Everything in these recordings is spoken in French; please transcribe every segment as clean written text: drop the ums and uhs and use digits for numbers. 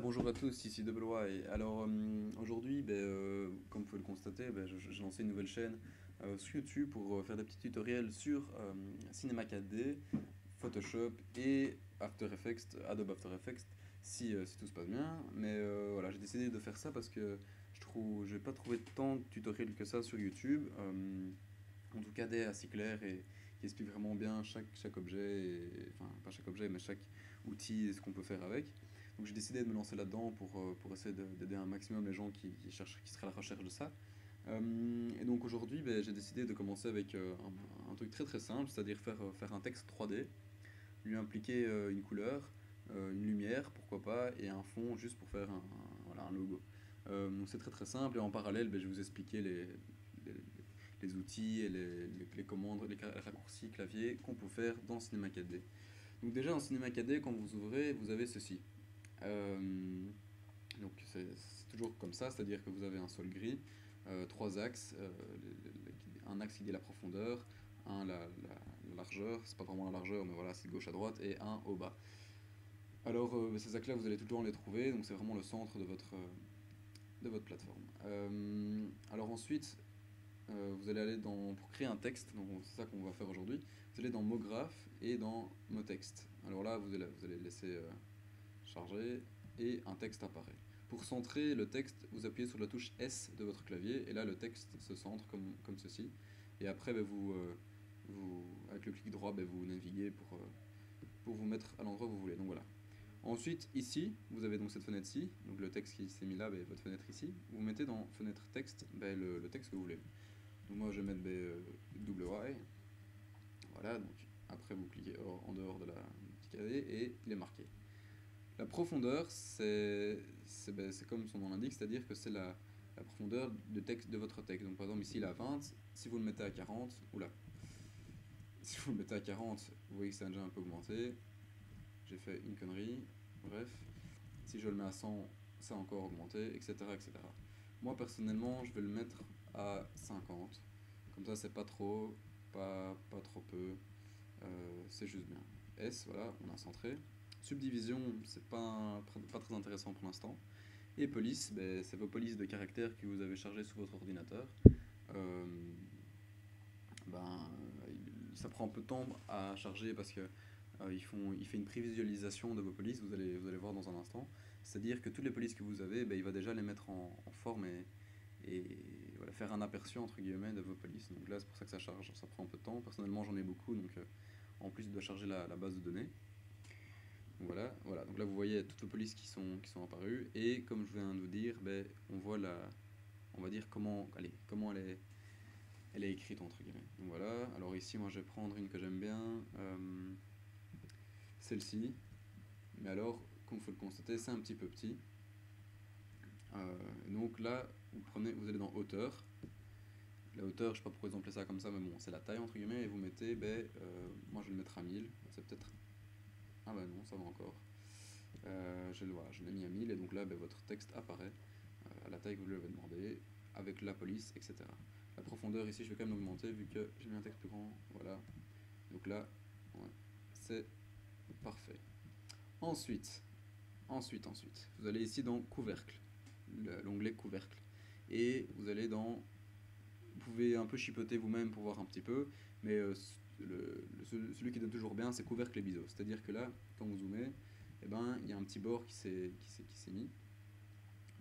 Bonjour à tous, ici De Blois. Et alors aujourd'hui, comme vous pouvez le constater, j'ai lancé une nouvelle chaîne sur YouTube pour faire des petits tutoriels sur Cinema 4D, Photoshop et After Effects, Adobe After Effects, si tout se passe bien. Mais voilà, j'ai décidé de faire ça parce que je n'ai pas trouvé tant de tutoriels que ça sur YouTube. En tout cas, des assez clairs et qui expliquent vraiment bien chaque objet, enfin pas chaque objet, mais chaque outil et ce qu'on peut faire avec. Donc j'ai décidé de me lancer là-dedans pour essayer d'aider un maximum les gens qui seraient à la recherche de ça. Et donc aujourd'hui, j'ai décidé de commencer avec un truc très très simple, c'est-à-dire faire un texte 3D, lui impliquer une couleur, une lumière, pourquoi pas, et un fond juste pour faire voilà, un logo. Donc c'est très très simple, et en parallèle, je vais vous expliquer les, les outils et les commandes, les raccourcis clavier qu'on peut faire dans Cinema 4D. Donc déjà dans Cinema 4D, quand vous ouvrez, vous avez ceci. Euh, donc c'est toujours comme ça, c'est-à-dire que vous avez un sol gris, trois axes, un axe qui dit la profondeur, la largeur, c'est pas vraiment la largeur, mais voilà, c'est de gauche à droite, et un au bas. Alors ces axes-là, vous allez toujours les trouver, donc c'est vraiment le centre de votre plateforme. Alors ensuite, vous allez aller pour créer un texte, donc c'est ça qu'on va faire aujourd'hui, vous allez dans Mograph et dans Motext. Alors là, vous allez laisser charger et un texte apparaît. Pour centrer le texte, vous appuyez sur la touche S de votre clavier et là le texte se centre comme ceci. Et après, avec le clic droit, vous naviguez pour vous mettre à l'endroit où vous voulez. Donc voilà. Ensuite, ici, vous avez donc cette fenêtre-ci, donc le texte qui s'est mis là, votre fenêtre ici. Vous mettez dans fenêtre texte le texte que vous voulez. Donc moi je vais mettre WY. Voilà, donc après vous cliquez en dehors de la petite cadet et il est marqué. La profondeur, c'est comme son nom l'indique, c'est-à-dire que c'est la profondeur de votre texte. Donc par exemple ici il est à 20, si vous le mettez à 40, oula, si vous le mettez à 40, vous voyez que ça a déjà un peu augmenté. J'ai fait une connerie, bref. Si je le mets à 100, ça a encore augmenté, etc. etc. Moi personnellement, je vais le mettre à 50. Comme ça, c'est pas trop, pas trop peu, c'est juste bien. S, voilà, on a centré. Subdivision, c'est pas très intéressant pour l'instant. Et police, c'est vos polices de caractères que vous avez chargées sous votre ordinateur. Euh, ben, Ça prend un peu de temps à charger parce que il fait une prévisualisation de vos polices, vous allez voir dans un instant. C'est-à-dire que toutes les polices que vous avez, il va déjà les mettre en forme et voilà, faire un aperçu entre guillemets de vos polices. Donc là, c'est pour ça que ça charge, ça prend un peu de temps. Personnellement, j'en ai beaucoup, donc en plus, il doit charger la base de données. Donc voilà, voilà. Donc là, vous voyez toutes les polices qui sont apparues et comme je viens de vous dire, on voit on va dire comment elle est écrite entre guillemets. Donc voilà. Alors ici, moi, je vais prendre une que j'aime bien, celle-ci. Mais alors, comme vous pouvez le constater, c'est un petit peu petit. Donc là, vous allez dans hauteur. La hauteur, je sais pas pourquoi ils ont appelé ça comme ça, mais bon, c'est la taille entre guillemets, et vous mettez, moi je vais le mettre à 1000, c'est peut-être. Ah bah non, ça va encore. Voilà, je l'ai mis à 1000, et donc là, votre texte apparaît à la taille que vous lui avez demandé, avec la police, etc. La profondeur ici, je vais quand même l'augmenter vu que j'ai mis un texte plus grand, voilà. Donc là, ouais, c'est parfait. Ensuite, vous allez ici dans couvercle, l'onglet couvercle, et vous allez dans vous pouvez un peu chipoter vous-même pour voir un petit peu, mais celui qui donne toujours bien, c'est couvercle et biseau. C'est-à-dire que là, quand vous zoomez, il y a un petit bord qui s'est mis.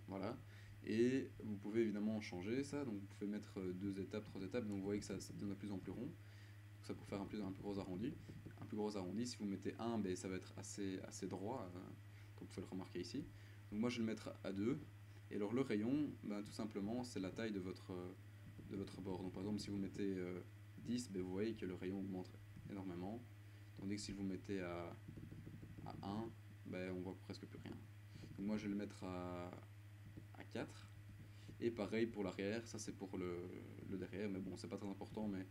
Voilà. Et vous pouvez évidemment changer ça, donc vous pouvez mettre deux étapes, trois étapes, donc vous voyez que ça devient de plus en plus rond. Donc ça pour faire un plus gros arrondi. Un plus gros arrondi, si vous mettez un, ça va être assez droit, comme vous pouvez le remarquer ici. Donc moi je vais le mettre à 2. Et alors le rayon, tout simplement, c'est la taille de votre bord. Donc par exemple, si vous mettez 10, vous voyez que le rayon augmente énormément. Tandis que si vous mettez à 1, on voit presque plus rien. Donc moi je vais le mettre à 4. Et pareil pour l'arrière, ça c'est pour le derrière, mais bon, c'est pas très important, mais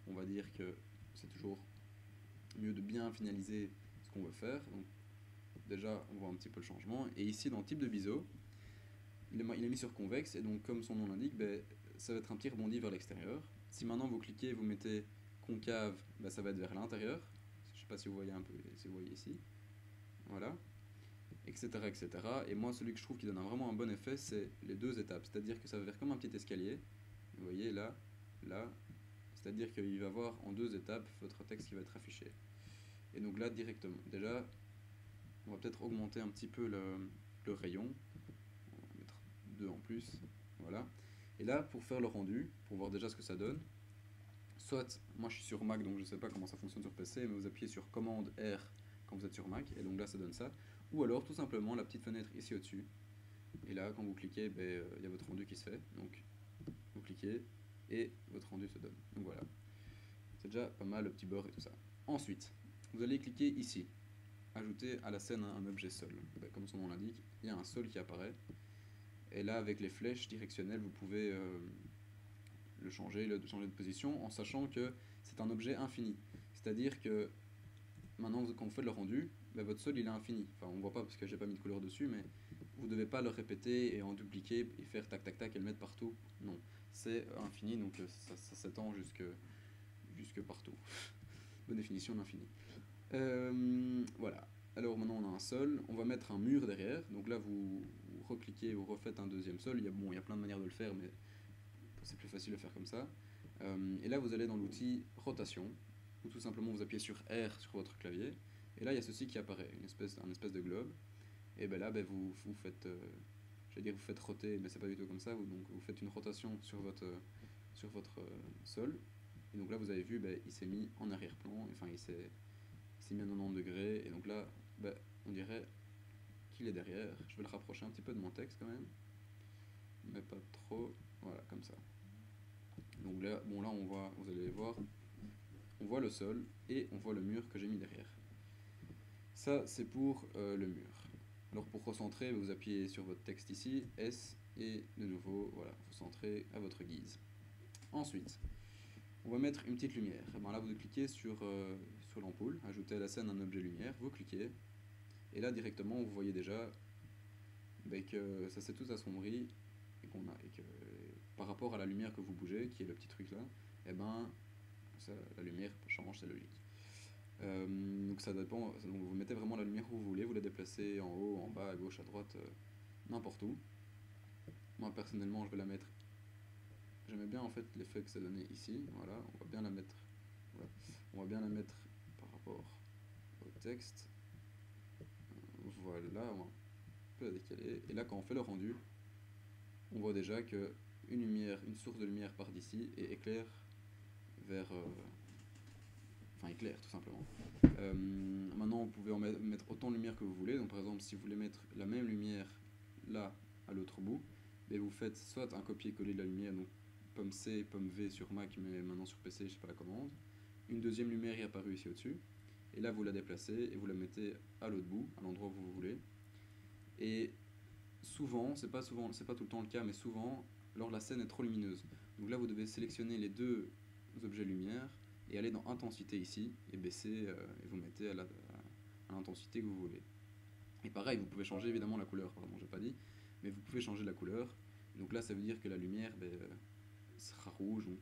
on va dire que c'est toujours mieux de bien finaliser ce qu'on veut faire. Donc déjà, on voit un petit peu le changement. Et ici, dans le type de biseau, il est mis sur convexe, et donc comme son nom l'indique, ça va être un petit rebondi vers l'extérieur. Si maintenant vous cliquez, vous mettez concave, ça va être vers l'intérieur. Je ne sais pas si vous voyez un peu, si vous voyez ici. Voilà. etc., etc. Et moi, celui que je trouve qui donne vraiment un bon effet, c'est les deux étapes. C'est-à-dire que ça va faire comme un petit escalier. Vous voyez là, là. C'est-à-dire qu'il va avoir en deux étapes votre texte qui va être affiché. Et donc là, directement. Déjà, on va peut-être augmenter un petit peu le rayon. On va mettre deux en plus. Voilà. Et là, pour faire le rendu, pour voir déjà ce que ça donne, soit, moi je suis sur Mac, donc je ne sais pas comment ça fonctionne sur PC, mais vous appuyez sur commande R quand vous êtes sur Mac, et donc là ça donne ça. Ou alors tout simplement la petite fenêtre ici au-dessus. Et là, quand vous cliquez, il y a votre rendu qui se fait. Donc vous cliquez et votre rendu se donne. Donc voilà. C'est déjà pas mal le petit bord et tout ça. Ensuite, vous allez cliquer ici. Ajouter à la scène un objet sol. Comme son nom l'indique, il y a un sol qui apparaît. Et là, avec les flèches directionnelles, vous pouvez le changer de position en sachant que c'est un objet infini. C'est-à-dire que maintenant, quand vous faites le rendu, votre sol il est infini. Enfin, on ne voit pas parce que j'ai pas mis de couleur dessus, mais vous ne devez pas le répéter et en dupliquer et faire tac tac tac et le mettre partout. Non, c'est infini, donc ça s'étend jusque partout. Bonne définition d'infini. Voilà. Alors maintenant on a un sol, on va mettre un mur derrière. Donc là vous recliquez, vous refaites un deuxième sol. Il y a plein de manières de le faire, mais c'est plus facile de faire comme ça. Et là vous allez dans l'outil rotation, ou tout simplement vous appuyez sur R sur votre clavier. Et là il y a ceci qui apparaît, un espèce de globe. Et là vous faites, vous faites roter, mais c'est pas du tout comme ça. Donc vous faites une rotation sur votre sol. Et donc là vous avez vu, il s'est mis en arrière-plan. Enfin il s'est mis à 90 degrés. Et donc là, on dirait qu'il est derrière. Je vais le rapprocher un petit peu de mon texte quand même, mais pas trop. Voilà, comme ça. Donc là, bon là on voit, vous allez voir, on voit le sol et on voit le mur que j'ai mis derrière. Ça c'est pour le mur. Alors pour recentrer, vous appuyez sur votre texte ici, S, et de nouveau, voilà, vous centrez à votre guise. Ensuite, on va mettre une petite lumière. Là vous cliquez sur l'ampoule, ajouter à la scène un objet lumière, vous cliquez, et là directement vous voyez déjà que ça s'est tout assombri et que par rapport à la lumière que vous bougez, qui est le petit truc là, la lumière change, c'est logique. Donc ça dépend, donc vous mettez vraiment la lumière où vous voulez, vous la déplacez en haut, en bas, à gauche, à droite, n'importe où. Moi personnellement je vais la mettre, j'aimais bien en fait l'effet que ça donnait ici, voilà, on va bien la mettre, voilà. On va bien la mettre par rapport au texte, voilà, on va un peu la décaler, et là quand on fait le rendu, on voit déjà que une source de lumière part d'ici et éclaire vers... enfin éclaire tout simplement. Maintenant vous pouvez en mettre autant de lumière que vous voulez, donc par exemple si vous voulez mettre la même lumière là à l'autre bout, vous faites soit un copier-coller de la lumière, donc pomme C, pomme V sur Mac, mais maintenant sur PC je sais pas la commande. Une deuxième lumière est apparue ici au-dessus, et là vous la déplacez et vous la mettez à l'autre bout, à l'endroit où vous voulez. Et souvent, c'est pas tout le temps le cas, mais souvent, alors la scène est trop lumineuse. Donc là, vous devez sélectionner les deux objets lumière et aller dans intensité ici et baisser et vous mettez à l'intensité que vous voulez. Et pareil, vous pouvez changer évidemment la couleur, pardon, j'ai pas dit, mais vous pouvez changer la couleur. Donc là, ça veut dire que la lumière sera rouge, donc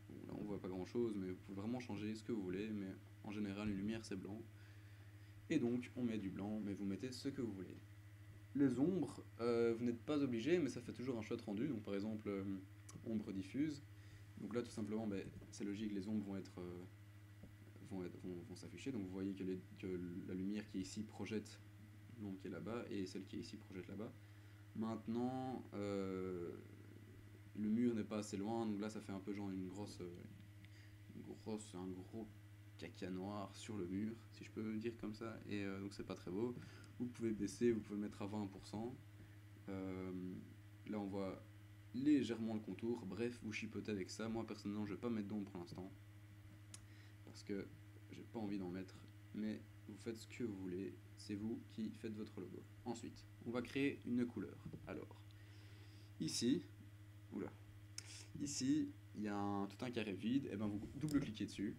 bon, là on voit pas grand chose, mais vous pouvez vraiment changer ce que vous voulez, mais en général, une lumière c'est blanc. Et donc, on met du blanc, mais vous mettez ce que vous voulez. Les ombres, vous n'êtes pas obligé, mais ça fait toujours un chouette rendu. Donc par exemple, ombre diffuse. Donc là, tout simplement, c'est logique, les ombres vont s'afficher. Donc vous voyez que la lumière qui est ici projette l'ombre qui est là-bas, et celle qui est ici projette là-bas. Maintenant, le mur n'est pas assez loin, donc là ça fait un peu genre un gros caca noir sur le mur, si je peux le dire comme ça, et donc c'est pas très beau. Vous pouvez baisser, vous pouvez mettre à 20%. Là on voit légèrement le contour, bref, vous chipotez avec ça. Moi personnellement je vais pas mettre d'ombre pour l'instant, parce que j'ai pas envie d'en mettre, mais vous faites ce que vous voulez, c'est vous qui faites votre logo. Ensuite, on va créer une couleur. Alors, ici, ici, il y a tout un carré vide, et vous double-cliquez dessus.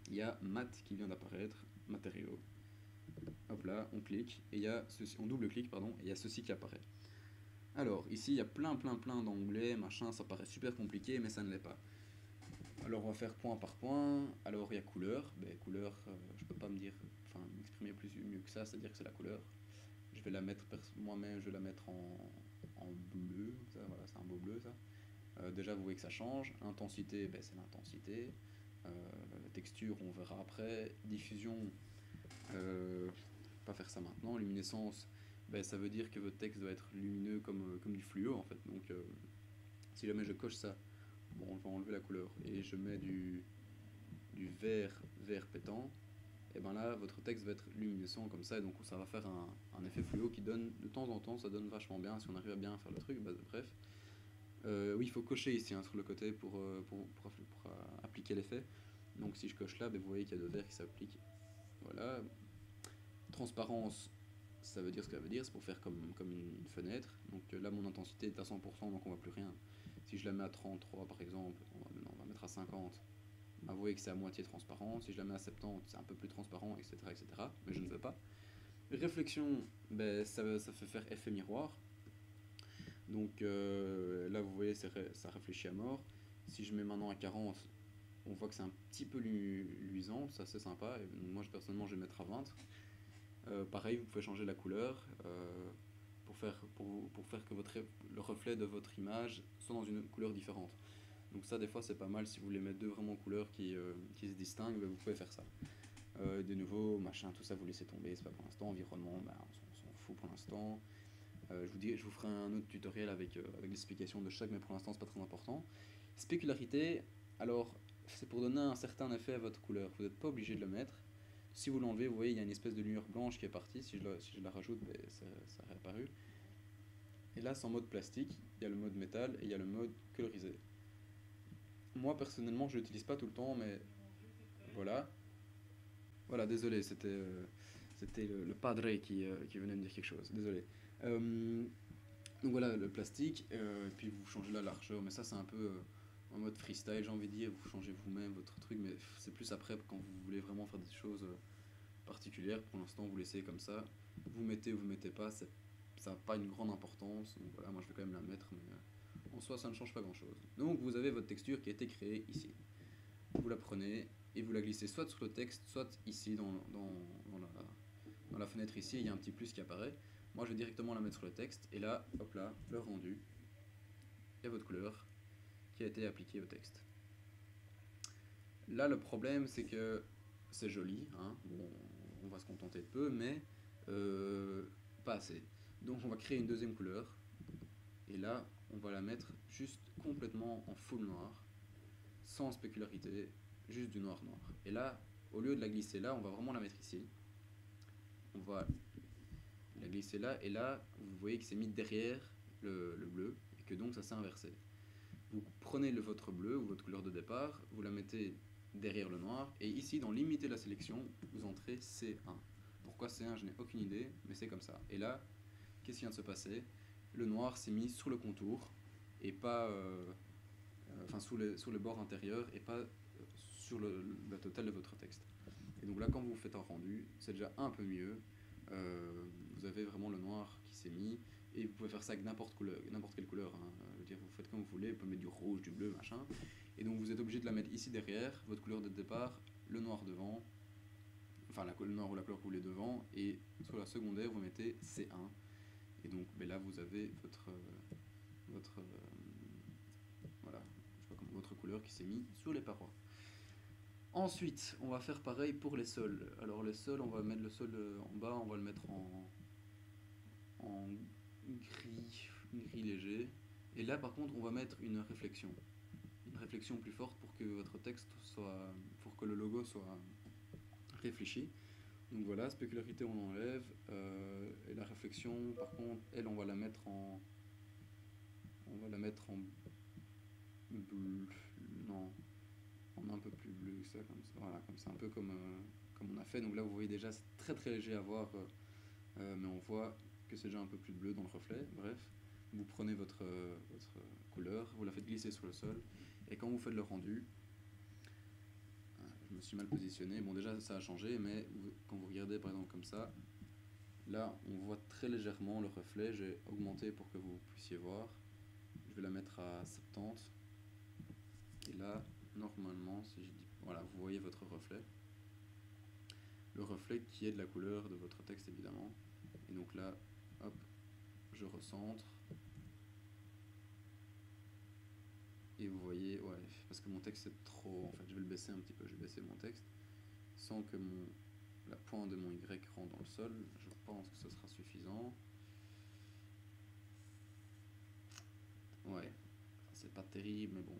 Il y a mat qui vient d'apparaître, matériaux. Hop là, on clique, et on double-clique, pardon, et il y a ceci qui apparaît. Alors, ici, il y a plein d'onglets, machin, ça paraît super compliqué, mais ça ne l'est pas. Alors, on va faire point par point. Alors, il y a couleur. Couleur, je peux pas m'exprimer mieux que ça, c'est-à-dire que c'est la couleur. vais la mettre, moi-même, je vais la mettre en bleu, ça, voilà, c'est un beau bleu, ça. Déjà, vous voyez que ça change. Intensité, ben, c'est l'intensité. La texture, on verra après. Diffusion, pas faire ça maintenant. Luminescence, ben, ça veut dire que votre texte doit être lumineux comme du fluo, en fait. Donc, si jamais je coche ça, bon, je vais enlever la couleur, et je mets du vert pétant, et ben là, votre texte va être luminescent comme ça, et donc ça va faire un effet fluo qui donne, de temps en temps, ça donne vachement bien, si on arrive à bien faire le truc, bah, bref. Oui, il faut cocher ici, hein, sur le côté, pour appliquer l'effet. Donc si je coche là, ben, vous voyez qu'il y a de vert qui s'applique. Voilà. Transparence, ça veut dire ce que ça veut dire, c'est pour faire comme une fenêtre. Donc là, mon intensité est à 100%, donc on voit plus rien. Si je la mets à 33 par exemple, on va mettre à 50, bah, vous voyez que c'est à moitié transparent. Si je la mets à 70, c'est un peu plus transparent, etc., etc. Mais je ne veux pas. Réflexion, ben, ça fait faire effet miroir. Donc là, vous voyez, ça réfléchit à mort. Si je mets maintenant à 40, on voit que c'est un petit peu luisant, ça c'est sympa. Et moi, personnellement, je vais mettre à 20. Pareil, vous pouvez changer la couleur pour faire que le reflet de votre image soit dans une couleur différente. Donc ça, des fois, c'est pas mal si vous voulez mettre deux vraiment couleurs qui se distinguent, ben, vous pouvez faire ça. De nouveau, machin, tout ça, vous laissez tomber, c'est pas pour l'instant. Environnement, ben, on s'en fout pour l'instant. Je vous ferai un autre tutoriel avec l'explication de chaque, mais pour l'instant, c'est pas très important. Spécularité, alors, c'est pour donner un certain effet à votre couleur. Vous n'êtes pas obligé de le mettre. Si vous l'enlevez, vous voyez, il y a une espèce de lueur blanche qui est partie. Si je la rajoute, ben, ça a réapparu. Et là, c'est en mode plastique. Il y a le mode métal et il y a le mode colorisé. Moi, personnellement, je l'utilise pas tout le temps, mais voilà. Voilà, désolé, c'était le padre qui venait me dire quelque chose. Désolé. Donc voilà, le plastique, et puis vous changez la largeur, mais ça c'est un peu en mode freestyle, j'ai envie de dire, vous changez vous-même votre truc, mais c'est plus après quand vous voulez vraiment faire des choses particulières. Pour l'instant, vous laissez comme ça. Vous mettez ou vous mettez pas, ça n'a pas une grande importance. Donc voilà, moi je vais quand même la mettre, mais en soi ça ne change pas grand-chose. Donc vous avez votre texture qui a été créée ici. Vous la prenez et vous la glissez soit sur le texte, soit ici dans la fenêtre ici, il y a un petit plus qui apparaît. Moi je vais directement la mettre sur le texte, et là, hop là, le rendu, et votre couleur qui a été appliquée au texte. Là le problème c'est que c'est joli, hein, bon, on va se contenter de peu, mais pas assez. Donc on va créer une deuxième couleur, et là on va la mettre juste complètement en full noir, sans spécularité, juste du noir noir. Et là, au lieu de la glisser là, on va vraiment la mettre ici. On va la glisser là, et là, vous voyez que c'est mis derrière le bleu, et que donc ça s'est inversé. Vous prenez votre bleu, ou votre couleur de départ, vous la mettez derrière le noir, et ici, dans limiter la sélection, vous entrez C1. Pourquoi C1, je n'ai aucune idée, mais c'est comme ça. Et là, qu'est-ce qui vient de se passer? Le noir s'est mis sur le contour, et pas... enfin, sous les bords intérieurs, et pas sur la totale de votre texte. Et donc là, quand vous faites un rendu, c'est déjà un peu mieux. Vous avez vraiment le noir qui s'est mis, et vous pouvez faire ça avec n'importe quelle couleur, hein. Je veux dire, vous faites comme vous voulez, vous pouvez mettre du rouge, du bleu, machin. Et donc vous êtes obligé de la mettre ici derrière, votre couleur de départ, le noir devant, enfin le noir ou la couleur que vous voulez devant, et sur la secondaire vous mettez C1. Et donc ben là vous avez voilà, je sais pas comment, votre couleur qui s'est mise sur les parois. Ensuite, on va faire pareil pour les sols. Alors les sols, on va mettre le sol en bas, on va le mettre en gris léger. Et là par contre, on va mettre une réflexion plus forte pour que votre texte pour que le logo soit réfléchi. Donc voilà, spécularité on enlève, et la réflexion par contre, elle on va la mettre en bleu, non, en un peu plus bleu que ça, comme ça, voilà, comme ça, un peu comme on a fait. Donc là vous voyez déjà c'est très très léger à voir, mais on voit que c'est déjà un peu plus bleu dans le reflet. Bref, vous prenez votre couleur, vous la faites glisser sur le sol, et quand vous faites le rendu, je me suis mal positionné, bon déjà ça a changé, mais quand vous regardez par exemple comme ça, là on voit très légèrement le reflet. J'ai augmenté pour que vous puissiez voir, je vais la mettre à 70, et là normalement si je dis, voilà, vous voyez votre reflet, le reflet qui est de la couleur de votre texte évidemment. Et donc là je recentre. Et vous voyez, ouais, parce que mon texte est trop... En fait, je vais le baisser un petit peu, je vais baisser mon texte sans que la pointe de mon Y rentre dans le sol. Je pense que ce sera suffisant. Ouais, c'est pas terrible, mais bon.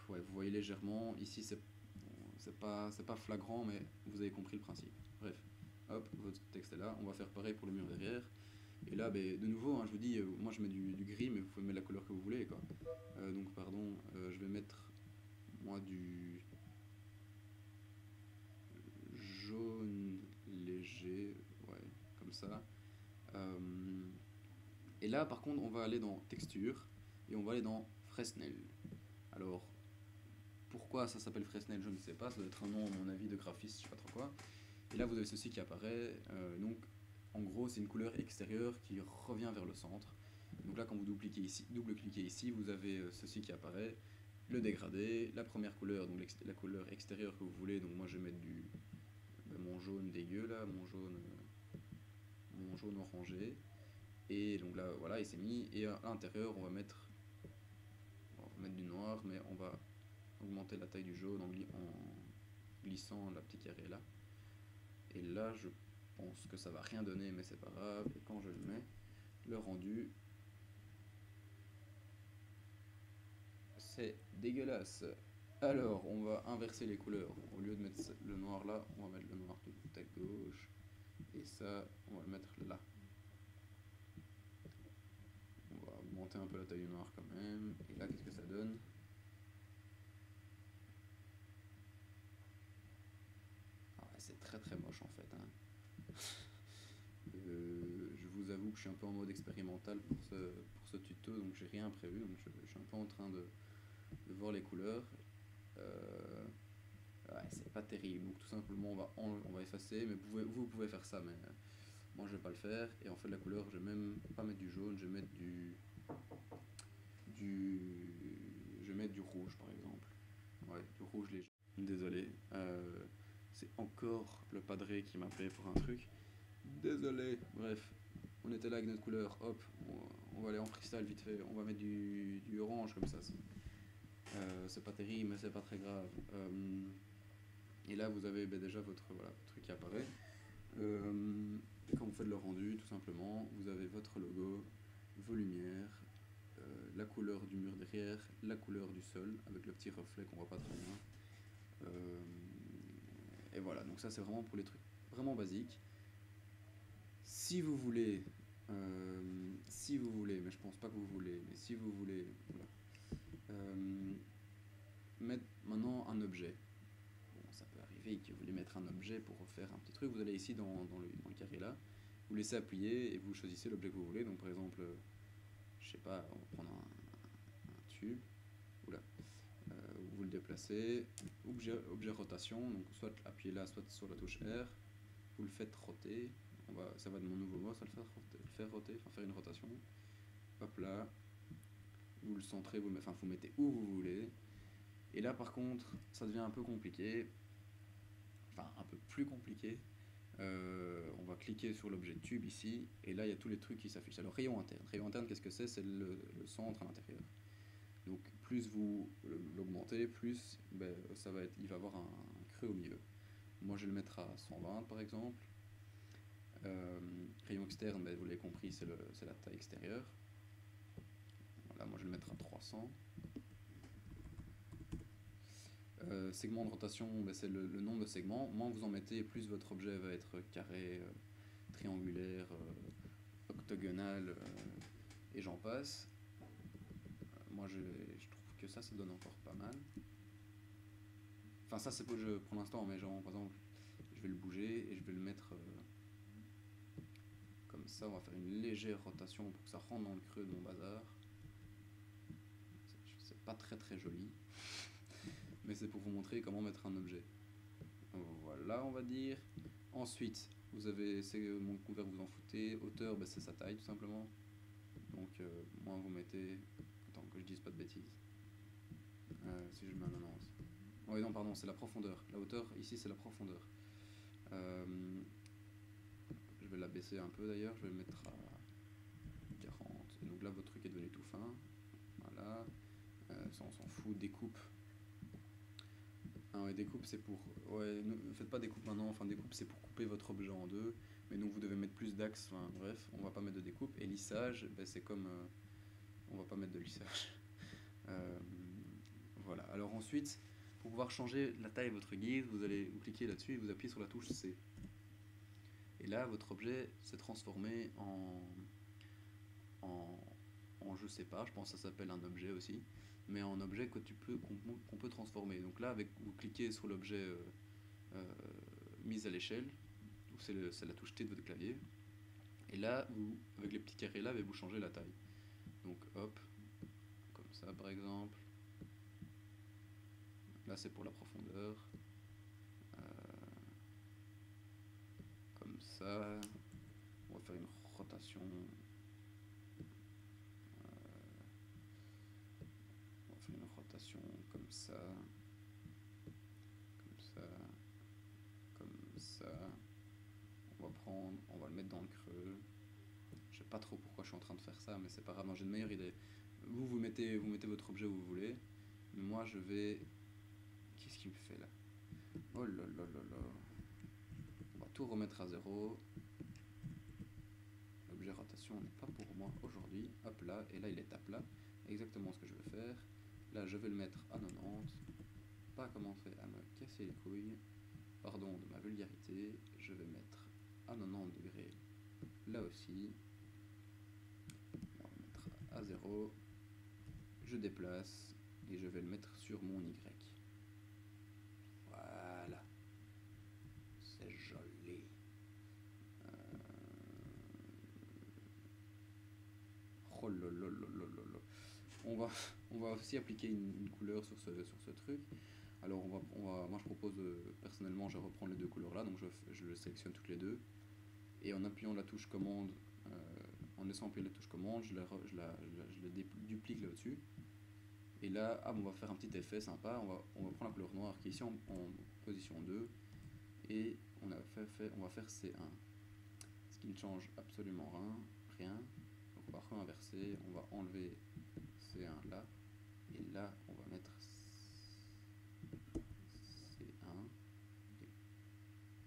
Ouais, vous voyez légèrement. Ici, c'est pas flagrant, mais vous avez compris le principe. Bref, hop, votre texte est là. On va faire pareil pour le mur derrière. Et là, ben, de nouveau, hein, je vous dis, moi je mets du gris, mais vous pouvez mettre la couleur que vous voulez, quoi. Donc, pardon, je vais mettre, moi, du jaune léger, ouais, comme ça. Et là, par contre, on va aller dans texture et on va aller dans Fresnel. Alors, pourquoi ça s'appelle Fresnel, je ne sais pas, ça doit être un nom, à mon avis, de graphiste, je sais pas trop quoi. Et là, vous avez ceci qui apparaît, donc en gros, c'est une couleur extérieure qui revient vers le centre. Donc là, quand vous double-cliquez ici, vous avez ceci qui apparaît, le dégradé, la première couleur, donc la couleur extérieure que vous voulez. Donc moi, je vais mettre mon jaune dégueu là, mon jaune orangé. Et donc là, voilà, il s'est mis. Et à l'intérieur, on va mettre du noir, mais on va augmenter la taille du jaune en glissant la petite carré là. Et là, je pense que ça va rien donner, mais c'est pas grave. Et quand je le mets, le rendu, c'est dégueulasse. Alors, on va inverser les couleurs. Au lieu de mettre le noir là, on va mettre le noir tout à gauche. Et ça, on va le mettre là. On va augmenter un peu la taille du noir quand même. Et là, qu'est-ce que ça donne? Ah ouais, c'est très très moche en fait, hein. Je vous avoue que je suis un peu en mode expérimental pour ce tuto, donc j'ai rien prévu. Donc je suis un peu en train de voir les couleurs. Ouais, c'est pas terrible. Donc tout simplement, on va effacer. Mais vous pouvez faire ça, mais moi je vais pas le faire. Et en fait, la couleur, je vais même pas mettre du jaune, je vais mettre du, je vais mettre du rouge par exemple. Ouais, du rouge léger. Désolé, c'est encore le padré qui m'appelait pour un truc. Désolé. Bref, on était là avec notre couleur. Hop, on va aller en freestyle vite fait. On va mettre du orange comme ça. C'est pas terrible, mais c'est pas très grave. Et là, vous avez déjà votre truc qui apparaît. Quand vous faites le rendu, tout simplement, vous avez votre logo, vos lumières, la couleur du mur derrière, la couleur du sol, avec le petit reflet qu'on voit pas très bien. Et voilà, donc ça c'est vraiment pour les trucs vraiment basiques. Si vous voulez, mais je pense pas que vous voulez, mais si vous voulez, voilà, mettre maintenant un objet. Bon, ça peut arriver que vous voulez mettre un objet pour refaire un petit truc. Vous allez ici dans le carré là, vous laissez appuyer et vous choisissez l'objet que vous voulez. Donc par exemple, je sais pas, on va prendre un tube. Oula. Vous le déplacez. Objet rotation, donc soit appuyez là, soit sur la touche R. Vous le faites roter. Ça va de mon nouveau mot, ça le faire roter, enfin faire une rotation. Hop là. Vous le centrez, vous mettez où vous voulez. Et là par contre, ça devient un peu compliqué. Enfin, un peu plus compliqué. On va cliquer sur l'objet tube ici, et là il y a tous les trucs qui s'affichent. Alors rayon interne. Rayon interne, qu'est-ce que c'est? C'est le centre à l'intérieur. Donc plus vous l'augmentez, plus il va avoir un creux au milieu. Moi je vais le mettre à 120 par exemple. Rayon externe, vous l'avez compris, c'est la taille extérieure. Voilà, moi je vais le mettre à 300. Segment de rotation, c'est le nombre de segments. Moins vous en mettez, plus votre objet va être carré, triangulaire, octogonal, et j'en passe. Moi je trouve que ça donne encore pas mal. Enfin ça c'est pour l'instant, mais genre par exemple, je vais le bouger et je vais le mettre comme ça. On va faire une légère rotation pour que ça rentre dans le creux de mon bazar. C'est pas très très joli, mais c'est pour vous montrer comment mettre un objet. Voilà, on va dire. Ensuite, vous avez mon couvert, vous en foutez. Hauteur, c'est sa taille tout simplement. Donc, moins vous mettez. Attends, que je dise pas de bêtises. Si je mets un 90. Oui, non, pardon, c'est la profondeur. La hauteur, ici, c'est la profondeur. Je vais la baisser un peu d'ailleurs, je vais le mettre à 40. Et donc là votre truc est devenu tout fin. Voilà. Ça on s'en fout. Découpe. Ah ouais, découpe c'est pour... Ouais, ne faites pas découpe maintenant, enfin découpe c'est pour couper votre objet en deux. Mais donc vous devez mettre plus d'axes, enfin bref, on va pas mettre de découpe. Et lissage, ben, c'est comme... on va pas mettre de lissage. Euh, voilà, alors ensuite, pour pouvoir changer la taille de votre guise, vous cliquez là-dessus et vous appuyez sur la touche C. Et là, votre objet s'est transformé en, je sais pas, je pense que ça s'appelle un objet aussi, mais en objet qu'on peut transformer. Donc là, vous cliquez sur l'objet euh, mis à l'échelle, c'est la touche T de votre clavier, et là, avec les petits carrés là, vous changez la taille. Donc hop, comme ça par exemple. Là c'est pour la profondeur. Comme ça. On va faire une rotation. On va faire une rotation comme ça. Comme ça. Comme ça. On va le mettre dans le creux. Je sais pas trop pourquoi je suis en train de faire ça, mais c'est pas grave, j'ai une meilleure idée. Vous mettez votre objet où vous voulez. Mais moi je vais... Qu'est-ce qu'il me fait là? Oh là là là là. On va tout remettre à zéro. L'objet rotation n'est pas pour moi aujourd'hui. Hop là, et là il est à plat. Exactement ce que je veux faire. Là je vais le mettre à 90. Pas commencer à me casser les couilles. Pardon de ma vulgarité. Je vais mettre à 90 degrés. Là aussi. On va mettre à 0. Je déplace et je vais le mettre sur mon Y. Voilà. C'est joli. Oh là là là là là là. On va aussi appliquer une couleur sur ce truc. Alors moi je propose personnellement je vais reprendre les deux couleurs là, donc je le sélectionne toutes les deux. Et en appuyant la touche commande, en laissant appuyer la touche commande, je la duplique là-dessus. Et là, on va faire un petit effet sympa, on va prendre la couleur noire qui est ici en position 2. Et on va faire C1. Ce qui ne change absolument rien. Donc on va réinverser, on va enlever C1 là. Et là, on va mettre C1. Et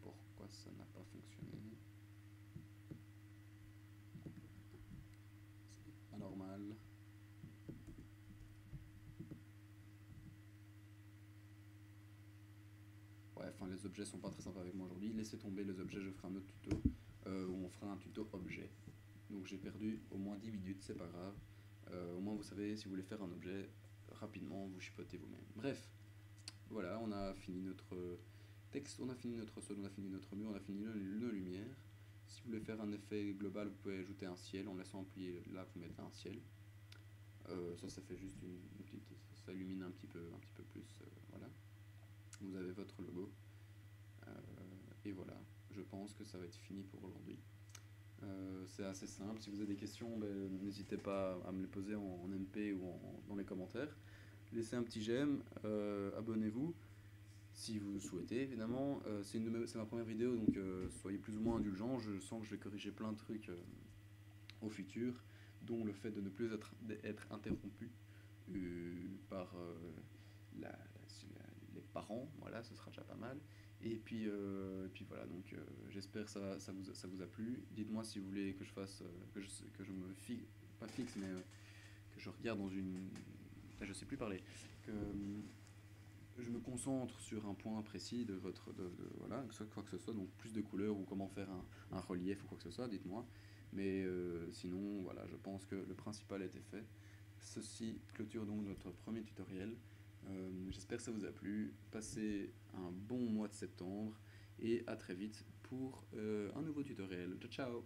pourquoi ça n'a pas fonctionné? C'est anormal. Ouais, enfin les objets sont pas très sympas avec moi aujourd'hui. Laissez tomber les objets, je ferai un autre tuto où on fera un tuto objet. Donc j'ai perdu au moins 10 minutes, c'est pas grave. Au moins vous savez, si vous voulez faire un objet rapidement, vous chipotez vous-même. Bref, voilà, on a fini notre texte, on a fini notre sol, on a fini notre mur, on a fini nos lumières. Si vous voulez faire un effet global, vous pouvez ajouter un ciel. En laissant appuyer là, vous mettez un ciel. Ça fait juste une petite... Ça illumine un petit peu plus. Voilà. Vous avez votre logo. Et voilà, je pense que ça va être fini pour aujourd'hui. C'est assez simple. Si vous avez des questions, n'hésitez pas à me les poser en MP ou dans les commentaires. Laissez un petit j'aime, abonnez-vous si vous le souhaitez évidemment. C'est ma première vidéo, donc soyez plus ou moins indulgents. Je sens que je vais corriger plein de trucs au futur, dont le fait de ne plus être interrompu par les parents. Voilà, ce sera déjà pas mal. Et puis voilà, donc j'espère que ça vous a plu. Dites-moi si vous voulez que je fasse, que je me fixe, pas fixe, mais que je regarde dans une... Je sais plus parler. Que je me concentre sur un point précis de votre... voilà, quoi que ce soit, donc plus de couleurs ou comment faire un relief ou quoi que ce soit, dites-moi. Mais sinon, voilà, je pense que le principal a été fait. Ceci clôture donc notre premier tutoriel. J'espère que ça vous a plu. Passez un bon mois de septembre et à très vite pour un nouveau tutoriel. Ciao ciao!